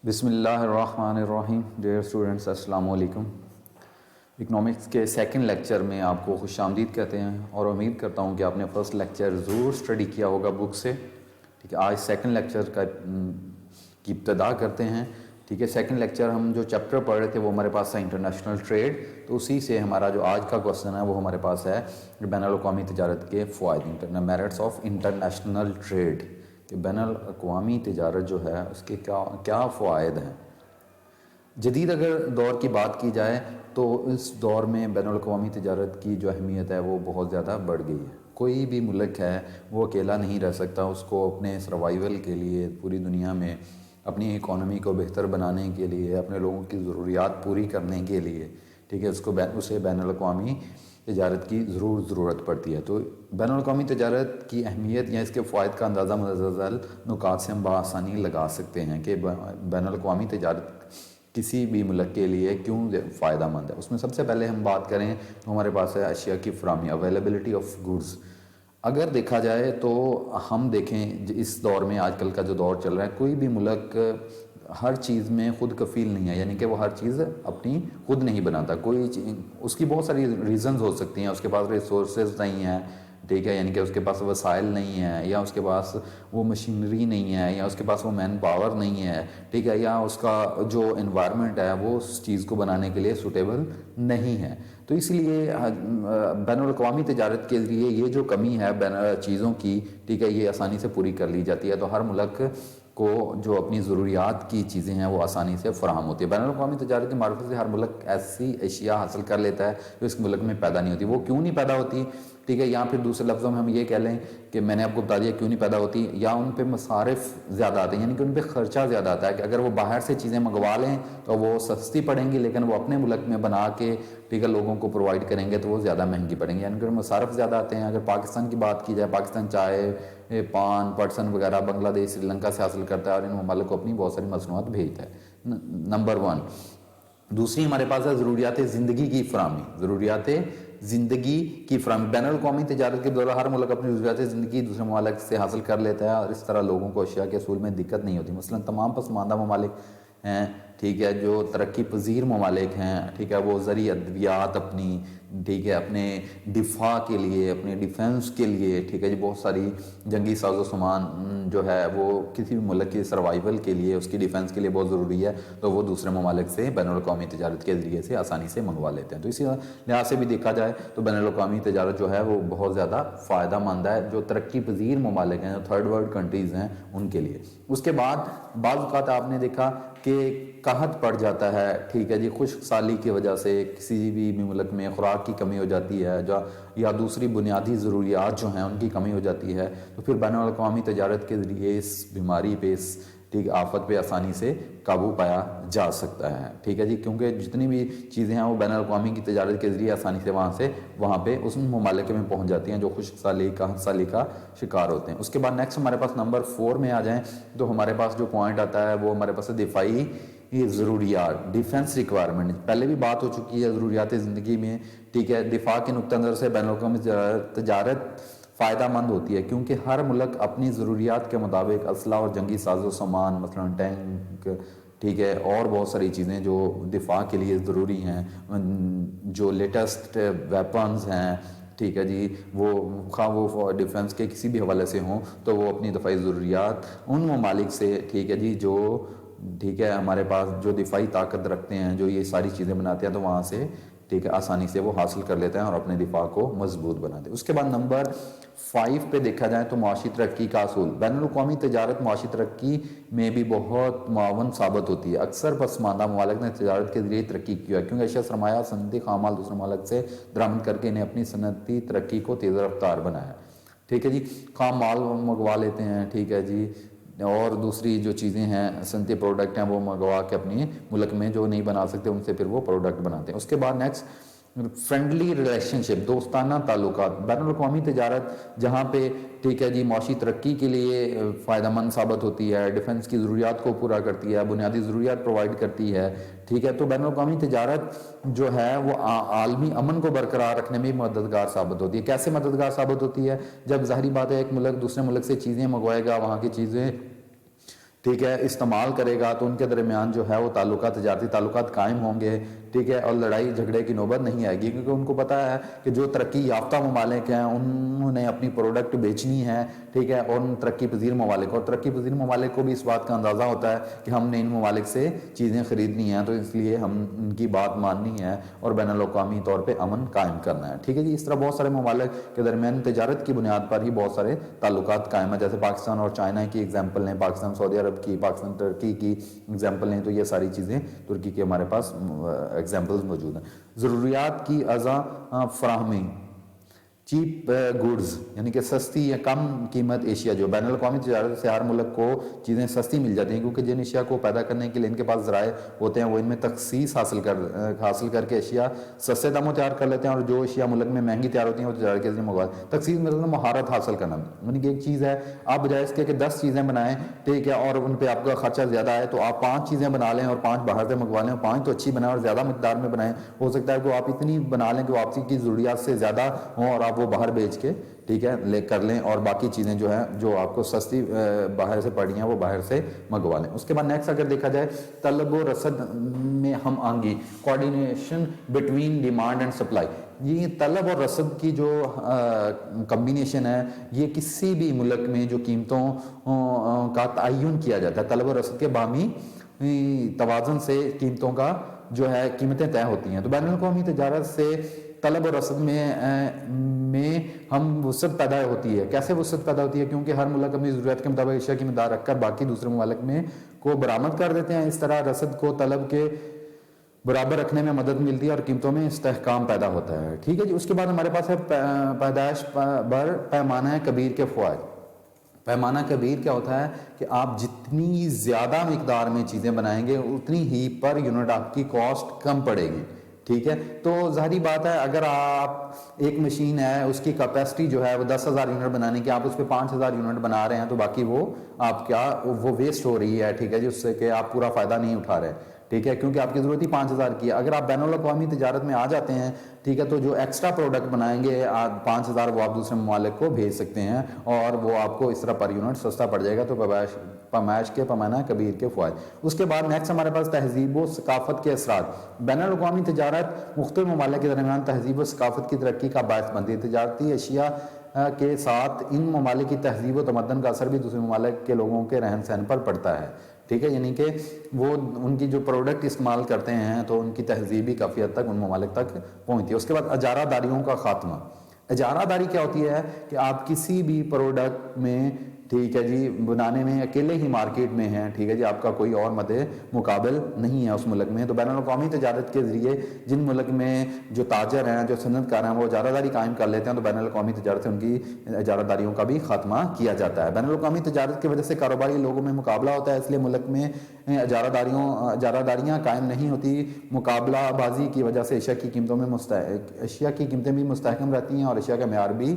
بسم اللہ الرحمن الرحیم. ڈیئر اسٹوڈنٹس، السلام علیکم. اکنامکس کے سیکنڈ لیکچر میں آپ کو خوش آمدید کہتے ہیں اور امید کرتا ہوں کہ آپ نے فرسٹ لیکچر ضرور اسٹڈی کیا ہوگا بک سے. ٹھیک ہے، آج سیکنڈ لیکچر کی ابتدا کرتے ہیں. ٹھیک ہے، سیکنڈ لیکچر ہم جو چیپٹر پڑھ رہے تھے وہ ہمارے پاس ہے انٹرنیشنل ٹریڈ. تو اسی سے ہمارا جو آج کا کوشچن ہے وہ ہمارے پاس ہے بین الاقوامی تجارت کے فوائد، میرٹس آف انٹرنیشنل ٹریڈ، کہ بین الاقوامی تجارت جو ہے اس کے کیا فوائد ہیں. جدید اگر دور کی بات کی جائے تو اس دور میں بین الاقوامی تجارت کی جو اہمیت ہے وہ بہت زیادہ بڑھ گئی ہے. کوئی بھی ملک ہے وہ اکیلا نہیں رہ سکتا. اس کو اپنے سروائیول کے لیے پوری دنیا میں اپنی اکانومی کو بہتر بنانے کے لیے، اپنے لوگوں کی ضروریات پوری کرنے کے لیے، ٹھیک ہے، اسے بین الاقوامی تجارت کی ضرورت پڑتی ہے. تو بین الاقوامی تجارت کی اہمیت یا اس کے فوائد کا اندازہ متزلزل نکات سے ہم بآسانی لگا سکتے ہیں کہ بین الاقوامی تجارت کسی بھی ملک کے لیے کیوں فائدہ مند ہے. اس میں سب سے پہلے ہم بات کریں تو ہمارے پاس ہے اشیاء کی فراہمی، اویلیبلٹی آف گڈز. اگر دیکھا جائے تو ہم دیکھیں اس دور میں، آج کل کا جو دور چل رہا ہے، کوئی بھی ملک ہر چیز میں خود کفیل نہیں ہے، یعنی کہ وہ ہر چیز اپنی خود نہیں بناتا. اس کی بہت ساری ریزنز ہو سکتی ہیں. اس کے پاس ریسورسز نہیں ہیں، ٹھیک ہے، یعنی کہ اس کے پاس وسائل نہیں ہیں، یا اس کے پاس وہ مشینری نہیں ہے، یا اس کے پاس وہ مین پاور نہیں ہے، ٹھیک ہے، یا اس کا جو انوائرمنٹ ہے وہ اس چیز کو بنانے کے لیے سوٹیبل نہیں ہے. تو اس لیے بین الاقوامی تجارت کے لیے یہ جو کمی ہے چیزوں کی، ٹھیک ہے، یہ آسانی سے پوری کر لی جاتی ہے. تو ہر ملک کو جو اپنی ضروریات کی چیزیں ہیں وہ آسانی سے فراہم ہوتی ہے. بین الاقوامی تجارت کی معرفت سے ہر ملک ایسی اشیاء حاصل کر لیتا ہے جو اس ملک میں پیدا نہیں ہوتی. وہ کیوں نہیں پیدا ہوتی، ٹھیک ہے، یا پھر دوسرے لفظوں میں ہم یہ کہہ لیں کہ میں نے آپ کو بتا دیا کیوں نہیں پیدا ہوتی. یا ان پہ مصارف زیادہ آتے ہیں، یعنی کہ ان پہ خرچہ زیادہ آتا ہے، کہ اگر وہ باہر سے چیزیں منگوا لیں تو وہ سستی پڑیں گی، لیکن وہ اپنے ملک میں بنا کے، ٹھیک ہے، لوگوں کو پرووائڈ کریں گے تو وہ زیادہ مہنگی پڑیں گی، یعنی کہ مصارف زیادہ آتے ہیں. اگر پاکستان کی بات کی جائے، پاکستان چائے، پان، پٹسن وغیرہ بنگلہ دیش، سری لنکا سے حاصل کرتا ہے اور ان ممالک کو اپنی بہت ساری مصنوعات بھیجتا ہے. نمبر 1. دوسری ہمارے پاس ہے ضروریات زندگی کی فراہمی. ضروریات زندگی کی فراہمی. بین الاقوامی تجارت کے دوران ہر ملک اپنی ضروریات زندگی دوسرے ممالک سے حاصل کر لیتا ہے، اور اس طرح لوگوں کو اشیاء کے حصول میں دقت نہیں ہوتی. مثلا تمام پسماندہ ممالک ہیں، ٹھیک ہے، جو ترقی پذیر ممالک ہیں، ٹھیک ہے، وہ زرعی ادویات اپنی، ٹھیک ہے، اپنے دفاع کے لیے، اپنے ڈیفنس کے لیے، ٹھیک ہے جی، بہت ساری جنگی ساز و سامان جو ہے وہ کسی بھی ملک کی سروائیول کے لیے، اس کی ڈیفنس کے لیے بہت ضروری ہے، تو وہ دوسرے ممالک سے بین الاقوامی تجارت کے ذریعے سے آسانی سے منگوا لیتے ہیں. تو اسی لحاظ سے بھی دیکھا جائے تو بین الاقوامی تجارت جو ہے وہ بہت زیادہ فائدہ مند ہے جو ترقی پذیر ممالک ہیں، جو تھرڈ ورلڈ کنٹریز ہیں، ان کے لیے. اس کے بعد بعض اوقات آپ نے دیکھا کہ قحط پڑ جاتا ہے، ٹھیک ہے جی، خشک سالی کی وجہ سے کسی بھی ملک میں خوراک کی کمی ہو جاتی ہے، یا دوسری بنیادی ضروریات جو ہیں ان کی کمی ہو جاتی ہے، تو پھر بین الاقوامی تجارت کے ذریعے اس بیماری پہ، اس ٹھیک آفت پہ آسانی سے قابو پایا جا سکتا ہے. ٹھیک ہے جی، کیونکہ جتنی بھی چیزیں ہیں وہ بین الاقوامی کی تجارت کے ذریعے آسانی سے وہاں پہ اس ممالک میں پہنچ جاتی ہیں جو خشک سالی، قحط سالی کا شکار ہوتے ہیں. اس کے بعد نیکسٹ ہمارے پاس نمبر 4 میں آ جائیں تو ہمارے پاس جو پوائنٹ آتا ہے وہ ہمارے پاس دفاعی ضروریات، ڈیفنس ریکوائرمنٹ. پہلے بھی بات ہو چکی ہے ضروریات زندگی میں، ٹھیک ہے. دفاع کے نقطہ نظر سے بین الاقوامی تجارت فائدہ مند ہوتی ہے، کیونکہ ہر ملک اپنی ضروریات کے مطابق اسلحہ اور جنگی ساز و سامان، مثلا ٹینک، ٹھیک ہے، اور بہت ساری چیزیں جو دفاع کے لیے ضروری ہیں، جو لیٹسٹ ویپنز ہیں، ٹھیک ہے جی، وہ ڈیفنس کے کسی بھی حوالے سے ہوں تو وہ اپنی دفاعی ضروریات ان ممالک سے، ٹھیک ہے جی، جو ٹھیک ہے ہمارے پاس جو دفاعی طاقت رکھتے ہیں، جو یہ ساری چیزیں بناتے ہیں، تو وہاں سے ٹھیک ہے آسانی سے وہ حاصل کر لیتے ہیں اور اپنے دفاع کو مضبوط بناتے ہیں. اس کے بعد نمبر 5 پہ دیکھا جائے تو معاشی ترقی کا اصول. بین الاقوامی تجارت معاشی ترقی میں بھی بہت معاون ثابت ہوتی ہے. اکثر پسماندہ ممالک نے تجارت کے ذریعے ترقی کی ہے، کیونکہ اشیاء، سرمایہ، صنعتی خام مال دوسرے ممالک سے درآمد کر کے انہیں اپنی صنعتی ترقی کو تیز رفتار بنایا. ٹھیک ہے جی، خام مال منگوا لیتے ہیں، ٹھیک ہے جی، اور دوسری جو چیزیں ہیں، صنعتی پروڈکٹ ہیں، وہ منگوا کے اپنے ملک میں جو نہیں بنا سکتے ان سے پھر وہ پروڈکٹ بناتے ہیں. اس کے بعد نیکسٹ فرینڈلی ریلیشن شپ، دوستانہ تعلقات. بین الاقوامی تجارت جہاں پہ ٹھیک ہے جی معاشی ترقی کے لیے فائدہ مند ثابت ہوتی ہے، ڈیفنس کی ضروریات کو پورا کرتی ہے، بنیادی ضروریات پرووائڈ کرتی ہے، ٹھیک ہے، تو بین الاقوامی تجارت جو ہے وہ عالمی امن کو برقرار رکھنے میں مددگار ثابت ہوتی ہے. کیسے مددگار ثابت ہوتی ہے؟ جب ظاہری بات ہے ایک ملک دوسرے ملک سے چیزیں منگوائے گا، وہاں کی چیزیں ٹھیک ہے، استعمال کرے گا تو ان کے درمیان جو ہے وہ تعلقات، تجارتی تعلقات قائم ہوں گے، ٹھیک ہے، اور لڑائی جھگڑے کی نوبت نہیں آئے گی، کیونکہ ان کو پتہ ہے کہ جو ترقی یافتہ ممالک ہیں انہوں نے اپنی پروڈکٹ بیچنی ہے، ٹھیک ہے، اور ان ترقی پذیر ممالک، اور ترقی پذیر ممالک کو بھی اس بات کا اندازہ ہوتا ہے کہ ہم نے ان ممالک سے چیزیں خریدنی ہیں، تو اس لیے ہم ان کی بات ماننی ہے اور بین الاقوامی طور پہ امن قائم کرنا ہے، ٹھیک ہے جی۔ اس طرح بہت سارے ممالک کے درمیان تجارت کی بنیاد پر ہی بہت سارے تعلقات قائم ہیں، جیسے پاکستان اور چائنا کی ایگزامپل لیں، پاکستان سعودی عرب کی، پاکستان ترکی کی ایگزامپل لیں، تو یہ ساری چیزیں ترکی کے ہمارے پاس ایگزامپلز موجود ہیں۔ ضروریات کی ازاں فراہمی، چیپ گوڈز یعنی کہ سستی یا کم قیمت اشیاء، جو بین الاقوامی تجارت سے ہر ملک کو چیزیں سستی مل جاتی ہیں، کیونکہ جن اشیاء کو پیدا کرنے کے لیے ان کے پاس ذرائع ہوتے ہیں وہ ان میں تخصیص حاصل کر کے اشیاء سستے داموں تیار کر لیتے ہیں، اور جو اشیاء ملک میں مہنگی تیار ہوتی ہیں وہ تجارت کے ذریعے منگوا، تخصیص مطلب مہارت حاصل کرنا، یعنی کہ ایک چیز ہے آپ بجائے اس کے کہ 10 چیزیں بنائیں، ٹھیک ہے، اور ان پہ آپ کا خرچہ زیادہ ہے، تو آپ 5 چیزیں بنا لیں اور 5 باہر سے منگوا لیں، اور 5 تو اچھی بنائیں اور زیادہ مقدار میں بنائیں، ہو سکتا ہے کہ آپ اتنی بنا لیں کہ واپسی کی ضروریات سے زیادہ ہوں اور آپ وہ باہر بیچ کے، ٹھیک ہے، لے کر لیں، اور باقی چیزیں جو ہیں جو آپ کو سستی باہر سے پڑی ہیں وہ باہر سے منگوا لیں۔ اس کے بعد نیکسٹ اگر دیکھا جائے طلب و رسد میں ہم آہنگی، coordination between demand and supply, یہ طلب اور رسد کی جو کمبینیشن ہے یہ کسی بھی ملک میں جو قیمتوں کا تعین کیا جاتا ہے، طلب و رسد کے باہمی توازن سے قیمتوں کا جو ہے قیمتیں طے ہوتی ہیں۔ تو بین الاقوامی تجارت سے طلب و رسد میں ہم وسعت پیدا ہوتی ہے۔ کیسے وسعت پیدا ہوتی ہے؟ کیونکہ ہر ملک اپنی ضرورت کے مطابق اشیاء کی مقدار رکھ کر باقی دوسرے ممالک میں کو برآمد کر دیتے ہیں، اس طرح رسد کو طلب کے برابر رکھنے میں مدد ملتی ہے اور قیمتوں میں استحکام پیدا ہوتا ہے، ٹھیک ہے جی۔ اس کے بعد ہمارے پاس ہے پیدائش بر پیمانہ کبیر کے فوائد۔ پیمانہ کبیر کیا ہوتا ہے کہ آپ جتنی زیادہ مقدار میں چیزیں بنائیں گے اتنی ہی پر یونٹ آپ کی کاسٹ کم پڑے گی، ٹھیک ہے۔ تو ظاہری بات ہے اگر آپ ایک مشین ہے اس کی کیپیسٹی جو ہے وہ 10,000 یونٹ بنانے کی، آپ اس پہ 5,000 یونٹ بنا رہے ہیں تو باقی وہ آپ کیا وہ ویسٹ ہو رہی ہے، ٹھیک ہے جی، اس سے کہ آپ پورا فائدہ نہیں اٹھا رہے، ٹھیک ہے، کیونکہ آپ کی ضرورت ہی 5,000 کی ہے۔ اگر آپ بین الاقوامی تجارت میں آ جاتے ہیں، ٹھیک ہے، تو جو ایکسٹرا پروڈکٹ بنائیں گے 5,000 وہ آپ دوسرے ممالک کو بھیج سکتے ہیں اور وہ آپ کو اس طرح پر یونٹ سستا پڑ جائے گا۔ تو پیمائش کے پیمانہ کبیر کے فوائد۔ اس کے بعد نیکسٹ ہمارے پاس تہذیب و ثقافت کے اثرات۔ بین الاقوامی تجارت مختلف ممالک کے درمیان تہذیب و ثقافت کی ترقی کا باعث بنتی ہے۔ تجارتی اشیاء کے ساتھ ان ممالک کی تہذیب و تمدن کا اثر بھی دوسرے ممالک کے لوگوں کے رہن سہن پر پڑتا ہے، ٹھیک ہے، یعنی کہ وہ ان کی جو پروڈکٹ استعمال کرتے ہیں تو ان کی تہذیب بھی کافی حد تک ان ممالک تک پہنچتی ہے۔ اس کے بعد اجارہ داریوں کا خاتمہ۔ اجارہ داری کیا ہوتی ہے کہ آپ کسی بھی پروڈکٹ میں، ٹھیک ہے جی، بنانے میں اکیلے ہی مارکیٹ میں ہیں، ٹھیک ہے جی، آپ کا کوئی اور مد مقابل نہیں ہے اس ملک میں۔ تو بین الاقوامی تجارت کے ذریعے جن ملک میں جو تاجر ہیں، جو صنعت کار ہیں، وہ اجارہ داری قائم کر لیتے ہیں تو بین الاقوامی تجارت سے ان کی اجارہ داریوں کا بھی خاتمہ کیا جاتا ہے۔ بین الاقوامی تجارت کی وجہ سے کاروباری لوگوں میں مقابلہ ہوتا ہے، اس لیے ملک میں اجارہ داریاں قائم نہیں ہوتی۔ مقابلہ بازی کی وجہ سے اشیاء کی قیمتیں بھی مستحکم رہتی ہیں اور اشیاء کا معیار بھی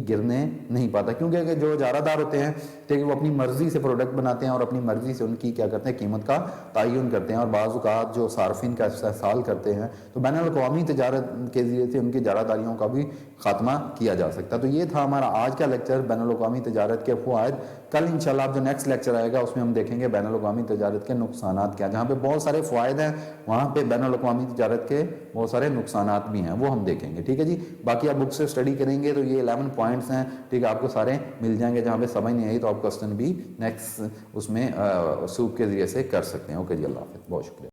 گرنے نہیں پاتا، کیونکہ جو اجارہ دار ہوتے ہیں، ٹھیک ہے، وہ اپنی مرضی سے پروڈکٹ بناتے ہیں اور اپنی مرضی سے ان کی کیا کرتے ہیں، قیمت کا تعین کرتے ہیں، اور بعض اوقات جو صارفین کا استحصال کرتے ہیں۔ تو بین الاقوامی تجارت کے ذریعے سے ان کی اجارہ داریوں کا بھی خاتمہ کیا جا سکتا ہے۔ تو یہ تھا ہمارا آج کا لیکچر، بین الاقوامی تجارت کے فوائد۔ کل انشاءاللہ جو نیکسٹ لیکچر آئے گا اس میں ہم دیکھیں گے بین الاقوامی تجارت کے نقصانات کیا، جہاں پہ بہت سارے فوائد ہیں وہاں پہ بین الاقوامی تجارت کے بہت سارے نقصانات بھی ہیں، وہ ہم دیکھیں گے، ٹھیک ہے جی۔ باقی آپ بک سے اسٹڈی کریں گے تو یہ 11 پوائنٹس ہیں، ٹھیک ہے، آپ کو سارے مل جائیں گے، جہاں پہ سمجھ نہیں آئی تو آپ کوسچن بھی نیکسٹ اس میں سوپ کے ذریعے سے کر سکتے ہیں۔ اوکے جی، اللہ حافظ، بہت شکریہ۔